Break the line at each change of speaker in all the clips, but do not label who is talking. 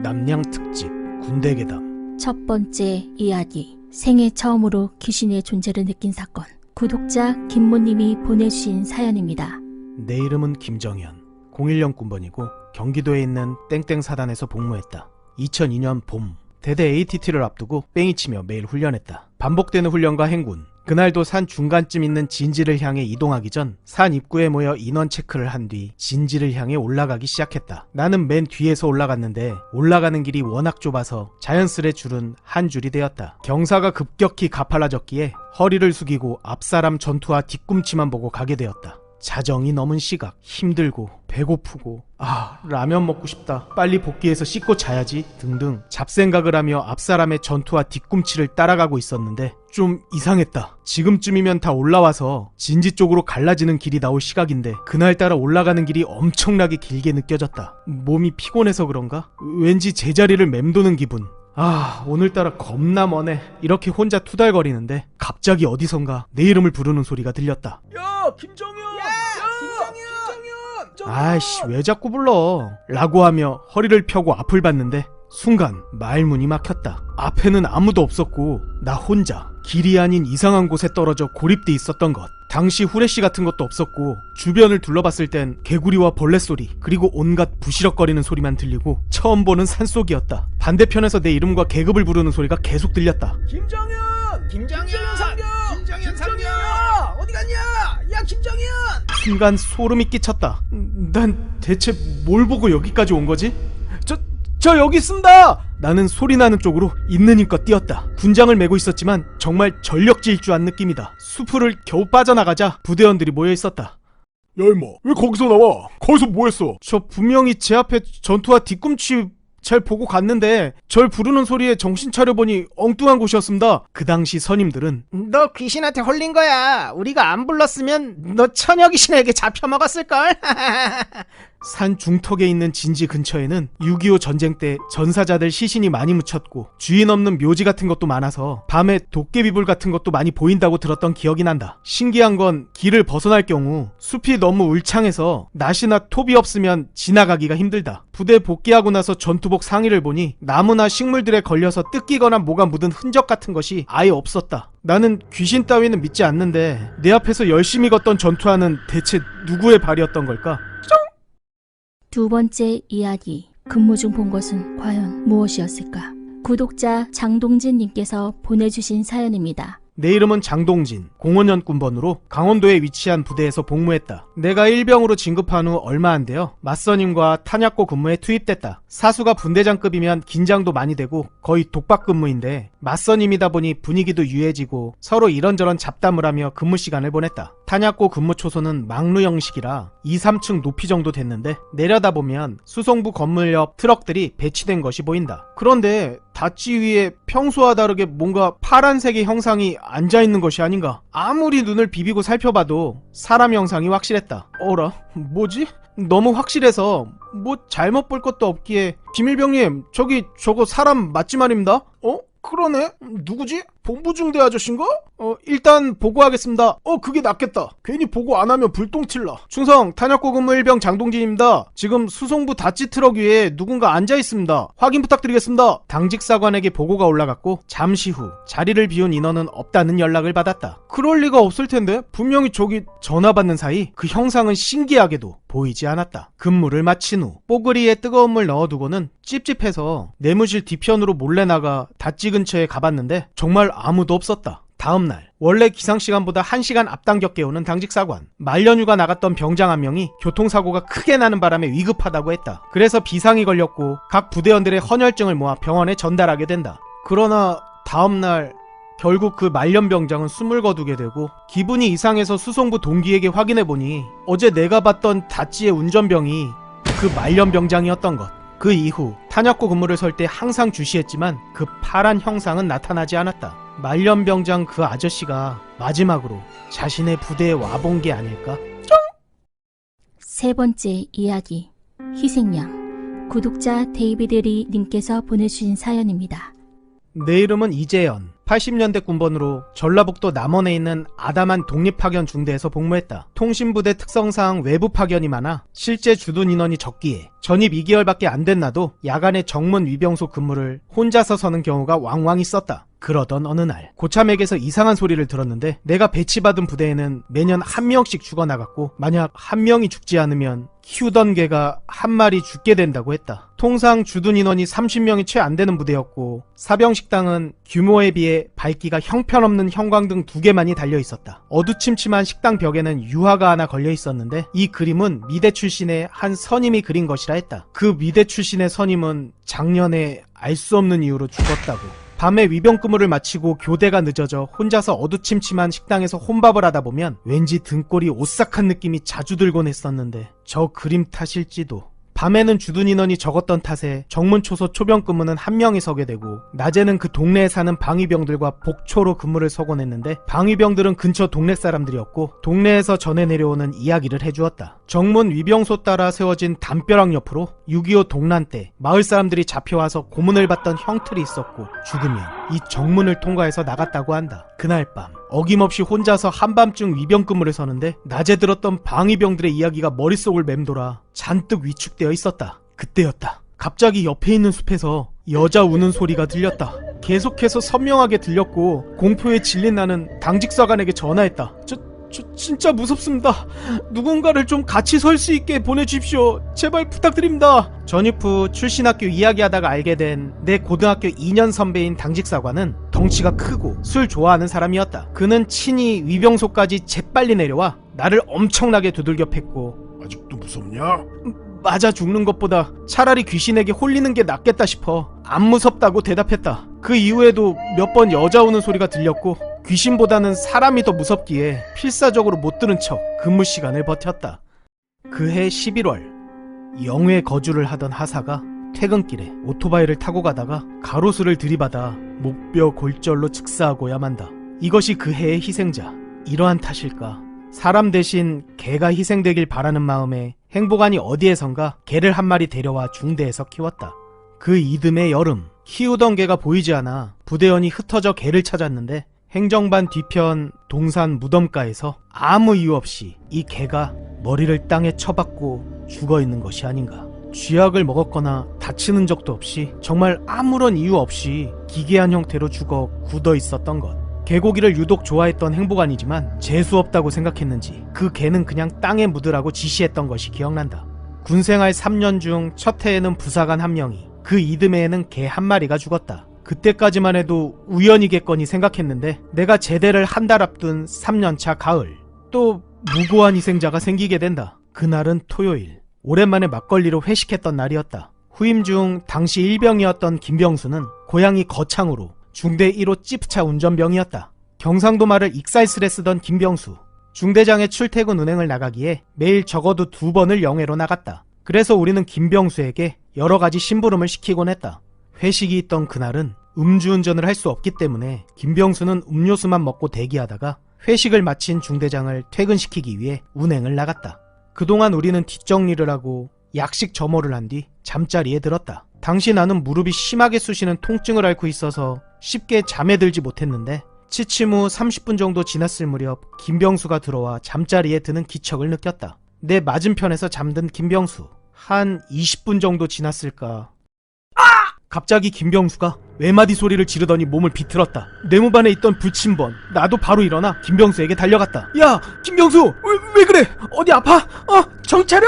남양 특집 군대괴담.
첫 번째 이야기. 생애 처음으로 귀신의 존재를 느낀 사건. 구독자 김모님이 보내주신 사연입니다.
내 이름은 김정현. 01년 군번이고 경기도에 있는 땡땡 사단에서 복무했다. 2002년 봄, 대대 ATT를 앞두고 뺑이치며 매일 훈련했다. 반복되는 훈련과 행군. 그날도 산 중간쯤 있는 진지를 향해 이동하기 전 산 입구에 모여 인원 체크를 한 뒤 진지를 향해 올라가기 시작했다. 나는 맨 뒤에서 올라갔는데 올라가는 길이 워낙 좁아서 자연스레 줄은 한 줄이 되었다. 경사가 급격히 가팔라졌기에 허리를 숙이고 앞사람 전투와 뒤꿈치만 보고 가게 되었다. 자정이 넘은 시각, 힘들고 배고프고 라면 먹고 싶다, 빨리 복귀해서 씻고 자야지 등등 잡생각을 하며 앞사람의 전투와 뒤꿈치를 따라가고 있었는데 좀 이상했다. 지금쯤이면 다 올라와서 진지 쪽으로 갈라지는 길이 나올 시각인데 그날따라 올라가는 길이 엄청나게 길게 느껴졌다. 몸이 피곤해서 그런가? 왠지 제자리를 맴도는 기분. 오늘따라 겁나 머네. 이렇게 혼자 투덜거리는데 갑자기 어디선가 내 이름을 부르는 소리가 들렸다.
야, 김정현!
아이씨, 왜 자꾸 불러? 라고 하며 허리를 펴고 앞을 봤는데 순간 말문이 막혔다. 앞에는 아무도 없었고 나 혼자 길이 아닌 이상한 곳에 떨어져 고립돼 있었던 것. 당시 후레쉬 같은 것도 없었고 주변을 둘러봤을 땐 개구리와 벌레 소리 그리고 온갖 부시럭거리는 소리만 들리고 처음 보는 산속이었다. 반대편에서 내 이름과 계급을 부르는 소리가 계속 들렸다.
김정현!
김정현
상경!
상경!
어디 갔냐? 야, 김정현!
순간 소름이 끼쳤다. 난 대체 뭘 보고 여기까지 온 거지? 저 여기 있습니다! 나는 소리 나는 쪽으로 있는 힘껏 뛰었다. 군장을 메고 있었지만 정말 전력 질주한 느낌이다. 수풀을 겨우 빠져나가자 부대원들이 모여 있었다.
야 임마, 왜 거기서 나와? 거기서 뭐했어?
저 분명히 제 앞에 전투와 뒤꿈치 잘 보고 갔는데 절 부르는 소리에 정신 차려보니 엉뚱한 곳이었습니다. 그 당시 선임들은
너 귀신한테 홀린 거야. 우리가 안 불렀으면 너 처녀 귀신에게 잡혀먹었을걸?
산 중턱에 있는 진지 근처에는 6.25 전쟁 때 전사자들 시신이 많이 묻혔고 주인 없는 묘지 같은 것도 많아서 밤에 도깨비불 같은 것도 많이 보인다고 들었던 기억이 난다. 신기한 건 길을 벗어날 경우 숲이 너무 울창해서 낫이나 톱이 없으면 지나가기가 힘들다. 부대 복귀하고 나서 전투복 상의를 보니 나무나 식물들에 걸려서 뜯기거나 뭐가 묻은 흔적 같은 것이 아예 없었다. 나는 귀신 따위는 믿지 않는데 내 앞에서 열심히 걷던 전투화는 대체 누구의 발이었던 걸까?
두 번째 이야기. 근무 중 본 것은 과연 무엇이었을까? 구독자 장동진님께서 보내주신 사연입니다.
내 이름은 장동진, 05년 군번으로 강원도에 위치한 부대에서 복무했다. 내가 일병으로 진급한 후 얼마 안 되어 맞선임과 탄약고 근무에 투입됐다. 사수가 분대장급이면 긴장도 많이 되고 거의 독박 근무인데 맞선임이다 보니 분위기도 유해지고 서로 이런저런 잡담을 하며 근무 시간을 보냈다. 탄약고 근무 초소는 막루 형식이라 2, 3층 높이 정도 됐는데 내려다보면 수송부 건물 옆 트럭들이 배치된 것이 보인다. 그런데 닷지 위에 평소와 다르게 뭔가 파란색의 형상이 앉아있는 것이 아닌가. 아무리 눈을 비비고 살펴봐도 사람 형상이 확실했다. 어라? 뭐지? 너무 확실해서 뭐 잘못 볼 것도 없기에 김일병님, 저거 사람 맞지 말입니다. 그러네? 누구지? 본부중대 아저씨인가? 일단 보고하겠습니다. 그게 낫겠다. 괜히 보고 안 하면 불똥 튈라. 충성, 탄약고 근무 일병 장동진입니다. 지금 수송부 닷지 트럭 위에 누군가 앉아있습니다. 확인 부탁드리겠습니다. 당직사관에게 보고가 올라갔고 잠시 후 자리를 비운 인원은 없다는 연락을 받았다. 그럴 리가 없을 텐데 분명히 저기 전화 받는 사이 그 형상은 신기하게도 보이지 않았다. 근무를 마친 후 뽀글이에 뜨거운 물 넣어두고는 찝찝해서 내무실 뒤편으로 몰래 나가 닷지 근처에 가봤는데 정말 아무도 없었다. 다음날 원래 기상시간보다 1시간 앞당겨 깨우는 당직사관. 말년휴가 나갔던 병장 한 명이 교통사고가 크게 나는 바람에 위급하다고 했다. 그래서 비상이 걸렸고 각 부대원들의 헌혈증을 모아 병원에 전달하게 된다. 그러나 다음날 결국 그 말년병장은 숨을 거두게 되고 기분이 이상해서 수송부 동기에게 확인해보니 어제 내가 봤던 닷지의 운전병이 그 말년병장이었던 것. 그 이후 탄약고 근무를 설 때 항상 주시했지만 그 파란 형상은 나타나지 않았다. 말년병장 그 아저씨가 마지막으로 자신의 부대에 와본 게 아닐까?
세 번째 이야기. 희생양. 구독자 데이비드 리 님께서 보내주신 사연입니다.
내 이름은 이재현. 80년대 군번으로 전라북도 남원에 있는 아담한 독립파견 중대에서 복무했다. 통신부대 특성상 외부 파견이 많아 실제 주둔 인원이 적기에 전입 2개월밖에 안 된 나도 야간에 정문 위병소 근무를 혼자서 서는 경우가 왕왕 있었다. 그러던 어느 날 고참에게서 이상한 소리를 들었는데 내가 배치받은 부대에는 매년 한 명씩 죽어나갔고 만약 한 명이 죽지 않으면 키우던 개가 한 마리 죽게 된다고 했다. 통상 주둔 인원이 30명이 채 안 되는 부대였고 사병식당은 규모에 비해 밝기가 형편없는 형광등 2개만이 달려 있었다. 어두침침한 식당 벽에는 유화가 하나 걸려 있었는데 이 그림은 미대 출신의 한 선임이 그린 것이라 했다. 그 미대 출신의 선임은 작년에 알 수 없는 이유로 죽었다고. 밤에 위병 근무를 마치고 교대가 늦어져 혼자서 어두침침한 식당에서 혼밥을 하다 보면 왠지 등골이 오싹한 느낌이 자주 들곤 했었는데 저 그림 탓일지도. 밤에는 주둔 인원이 적었던 탓에 정문 초소 초병 근무는 한 명이 서게 되고 낮에는 그 동네에 사는 방위병들과 복초로 근무를 서곤 했는데 방위병들은 근처 동네 사람들이었고 동네에서 전해 내려오는 이야기를 해주었다. 정문 위병소 따라 세워진 담벼락 옆으로 6.25 동란 때 마을 사람들이 잡혀와서 고문을 받던 형틀이 있었고 죽으면 이 정문을 통과해서 나갔다고 한다. 그날 밤 어김없이 혼자서 한밤중 위병 근무를 서는데 낮에 들었던 방위병들의 이야기가 머릿속을 맴돌아 잔뜩 위축되어 있었다. 그때였다. 갑자기 옆에 있는 숲에서 여자 우는 소리가 들렸다. 계속해서 선명하게 들렸고 공포에 질린 나는 당직사관에게 전화했다. 저 진짜 무섭습니다. 누군가를 좀 같이 설 수 있게 보내주십시오. 제발 부탁드립니다. 전입 후 출신 학교 이야기하다가 알게 된 내 고등학교 2년 선배인 당직사관은 덩치가 크고 술 좋아하는 사람이었다. 그는 친히 위병소까지 재빨리 내려와 나를 엄청나게 두들겨 팼고
아직도 무섭냐?
맞아 죽는 것보다 차라리 귀신에게 홀리는 게 낫겠다 싶어 안 무섭다고 대답했다. 그 이후에도 몇 번 여자 우는 소리가 들렸고 귀신보다는 사람이 더 무섭기에 필사적으로 못 들은 척 근무 시간을 버텼다. 그해 11월 영회에 거주를 하던 하사가 퇴근길에 오토바이를 타고 가다가 가로수를 들이받아 목뼈 골절로 즉사하고야 만다. 이것이 그 해의 희생자. 이러한 탓일까? 사람 대신 개가 희생되길 바라는 마음에 행보관이 어디에선가 개를 한 마리 데려와 중대에서 키웠다. 그 이듬해 여름 키우던 개가 보이지 않아 부대원이 흩어져 개를 찾았는데 행정반 뒤편 동산 무덤가에서 아무 이유 없이 이 개가 머리를 땅에 쳐박고 죽어있는 것이 아닌가. 쥐약을 먹었거나 다치는 적도 없이 정말 아무런 이유 없이 기괴한 형태로 죽어 굳어 있었던 것. 개고기를 유독 좋아했던 행보관이지만 재수없다고 생각했는지 그 개는 그냥 땅에 묻으라고 지시했던 것이 기억난다. 군생활 3년 중 첫 해에는 부사관 1명이, 그 이듬해에는 개 1마리가 죽었다. 그때까지만 해도 우연이겠거니 생각했는데 내가 제대를 한 달 앞둔 3년차 가을 또 무고한 희생자가 생기게 된다. 그날은 토요일. 오랜만에 막걸리로 회식했던 날이었다. 후임 중 당시 일병이었던 김병수는 고향이 거창으로 중대 1호 찌프차 운전병이었다. 경상도 말을 익살스레 쓰던 김병수. 중대장의 출퇴근 운행을 나가기에 매일 적어도 2번을 영해로 나갔다. 그래서 우리는 김병수에게 여러 가지 심부름을 시키곤 했다. 회식이 있던 그날은 음주운전을 할 수 없기 때문에 김병수는 음료수만 먹고 대기하다가 회식을 마친 중대장을 퇴근시키기 위해 운행을 나갔다. 그동안 우리는 뒷정리를 하고 약식 점호를 한 뒤 잠자리에 들었다. 당시 나는 무릎이 심하게 쑤시는 통증을 앓고 있어서 쉽게 잠에 들지 못했는데 취침 후 30분 정도 지났을 무렵 김병수가 들어와 잠자리에 드는 기척을 느꼈다. 내 맞은편에서 잠든 김병수. 한 20분 정도 지났을까. 갑자기 김병수가 외마디 소리를 지르더니 몸을 비틀었다. 내무반에 있던 불침번 나도 바로 일어나 김병수에게 달려갔다. 야 김병수 왜 그래? 어디 아파? 정신 차려!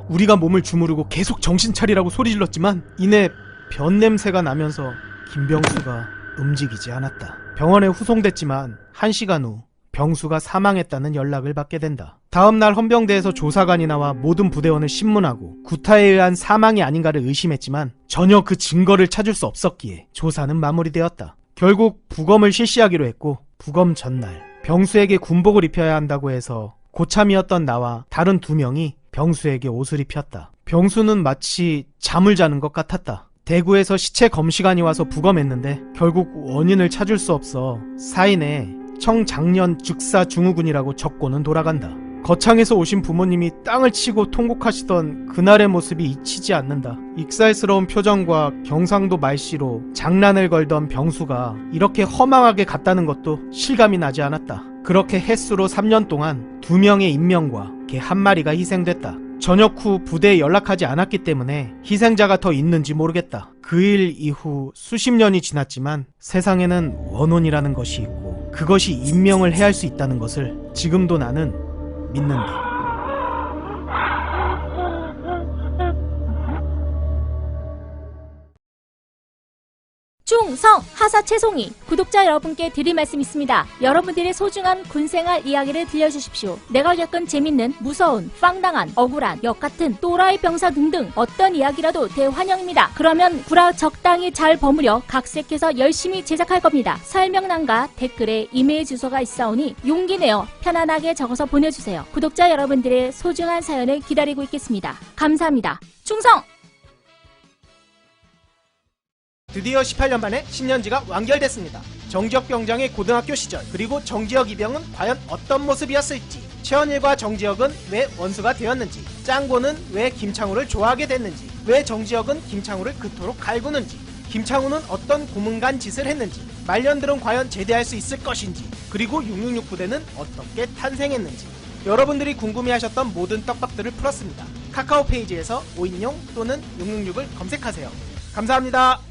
우리가 몸을 주무르고 계속 정신 차리라고 소리 질렀지만 이내 변 냄새가 나면서 김병수가 움직이지 않았다. 병원에 후송됐지만 1시간 후 병수가 사망했다는 연락을 받게 된다. 다음날 헌병대에서 조사관이 나와 모든 부대원을 신문하고 구타에 의한 사망이 아닌가를 의심했지만 전혀 그 증거를 찾을 수 없었기에 조사는 마무리되었다. 결국 부검을 실시하기로 했고 부검 전날 병수에게 군복을 입혀야 한다고 해서 고참이었던 나와 다른 2명이 병수에게 옷을 입혔다. 병수는 마치 잠을 자는 것 같았다. 대구에서 시체 검시관이 와서 부검했는데 결국 원인을 찾을 수 없어 사인에 청장년 즉사 증후군이라고 적고는 돌아간다. 거창에서 오신 부모님이 땅을 치고 통곡하시던 그날의 모습이 잊히지 않는다. 익살스러운 표정과 경상도 말씨로 장난을 걸던 병수가 이렇게 허망하게 갔다는 것도 실감이 나지 않았다. 그렇게 햇수로 3년 동안 2명의 인명과 개 1마리가 희생됐다. 저녁 후 부대에 연락하지 않았기 때문에 희생자가 더 있는지 모르겠다. 그 일 이후 수십 년이 지났지만 세상에는 원혼이라는 것이 있고 그것이 인명을 해할 수 있다는 것을 지금도 나는 믿는다.
충성 하사 최송이 구독자 여러분께 드릴 말씀 있습니다. 여러분들의 소중한 군생활 이야기를 들려주십시오. 내가 겪은 재밌는, 무서운, 빵당한, 억울한, 역같은 또라이 병사 등등 어떤 이야기라도 대환영입니다. 그러면 구라 적당히 잘 버무려 각색해서 열심히 제작할 겁니다. 설명란과 댓글에 이메일 주소가 있사오니 용기 내어 편안하게 적어서 보내주세요. 구독자 여러분들의 소중한 사연을 기다리고 있겠습니다. 감사합니다. 충성!
드디어 18년 만에 신년지가 완결됐습니다. 정지혁 병장의 고등학교 시절, 그리고 정지혁 이병은 과연 어떤 모습이었을지, 최원일과 정지혁은 왜 원수가 되었는지, 짱고는 왜 김창우를 좋아하게 됐는지, 왜 정지혁은 김창우를 그토록 갈구는지, 김창우는 어떤 고문간 짓을 했는지, 말년들은 과연 제대할 수 있을 것인지, 그리고 666 부대는 어떻게 탄생했는지, 여러분들이 궁금해하셨던 모든 떡밥들을 풀었습니다. 카카오 페이지에서 5인용 또는 666을 검색하세요. 감사합니다.